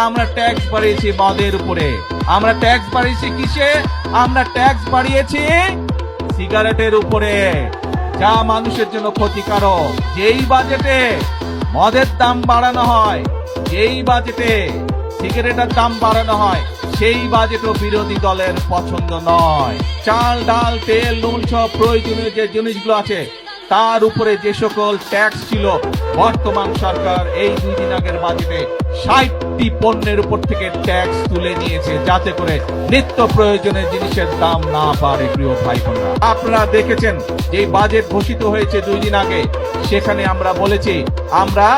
আমরা ট্যাক্স বাড়িয়েছি মদের উপরে, আমরা ট্যাক্স বাড়িয়েছি কিসে? আমরা ট্যাক্স বাড়িয়েছি সিগারেটের উপরে, যা মানুষের জন্য ক্ষতিকারক। যেই বাজেটে মদের দাম বাড়ানো হয়, যেই বাজেটে সিগারেটের দাম বাড়ানো হয়, সেই বাজেটও বিরোধী দলের পছন্দ নয়। চাল, ডাল, তেল, নুন সব প্রয়োজনীয় যে জিনিসগুলো আছে তার উপরে যে সকল ট্যাক্স ছিল, বর্তমান সরকার এই 2 দিন আগের বাজেটে 60টি পণ্যের উপর থেকে ট্যাক্স তুলে নিয়েছে, যাতে করে নিত্য প্রয়োজনীয় জিনিসের দাম না বাড়ে। প্রিয় ভাই বোনেরা, আপনারা দেখেছেন যে বাজেট ঘোষিত হয়েছে 2 দিন আগে, সেখানে আমরা বলেছি আমরা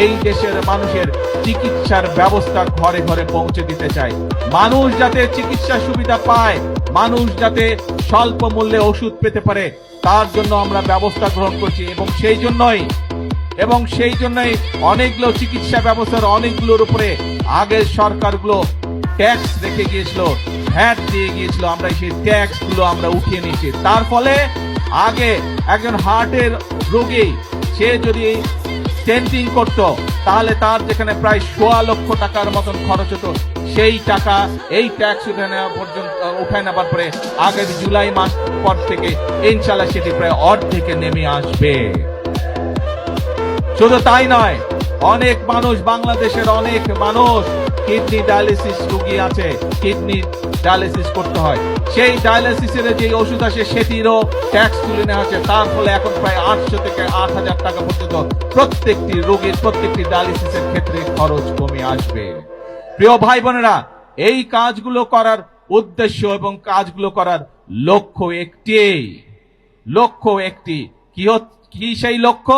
এই দেশের মানুষের চিকিৎসার ব্যবস্থা ঘরে ঘরে পৌঁছে দিতে চাই। মানুষ যাতে চিকিৎসা সুবিধা পায়, মানুষ যাতে স্বল্প মূল্যে ওষুধ পেতে পারে, তার জন্য আমরা ব্যবস্থা গ্রহণ করছি। এবং সেই জন্যই অনেকগুলো চিকিৎসা ব্যবস্থার অনেকগুলোর উপরে আগের সরকারগুলো ট্যাক্স রেখে গিয়েছিল, ভ্যাট দিয়ে গিয়েছিল, আমরা সেই ট্যাক্স গুলো আমরা উঠিয়ে নিয়েছি। তার ফলে আগে একজন হার্টের রোগী সে যদি স্টেন্টিং করত, তাহলে তার যেখানে প্রায় 1.25 লক্ষ টাকার মতন খরচ হতো, সেই টাকা এই ট্যাক্স উঠায় নেবার পরে আগের জুলাই মাস পর থেকে ইনশাল্লাহ সেটি প্রায় অর্ধেকে নেমে আসবে। শুধু তাই নয়, অনেক মানুষ, বাংলাদেশের অনেক মানুষ কিডনি ডায়ালিসিস রোগী আছে, কিডনি ডায়ালিসিস করতে হয়, সেই ডায়ালিসিসের যে ওষুধ আছে সেটিরও ট্যাক্স তুলে নেওয়া হচ্ছে। তার ফলে এখন প্রায় 800 থেকে 8,000 টাকা পর্যন্ত প্রত্যেকটি রোগীর, প্রত্যেকটি ডায়ালিসিসের ক্ষেত্রে খরচ কমে আসবে। প্রিয় ভাই বোনেরা, এই কাজগুলো করার উদ্দেশ্য এবং কাজগুলো করার লক্ষ্য একটি। কি সেই লক্ষ্য?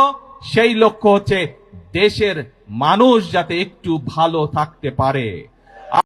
সেই লক্ষ্য হচ্ছে দেশের মানুষ যাতে একটু ভালো থাকতে পারে।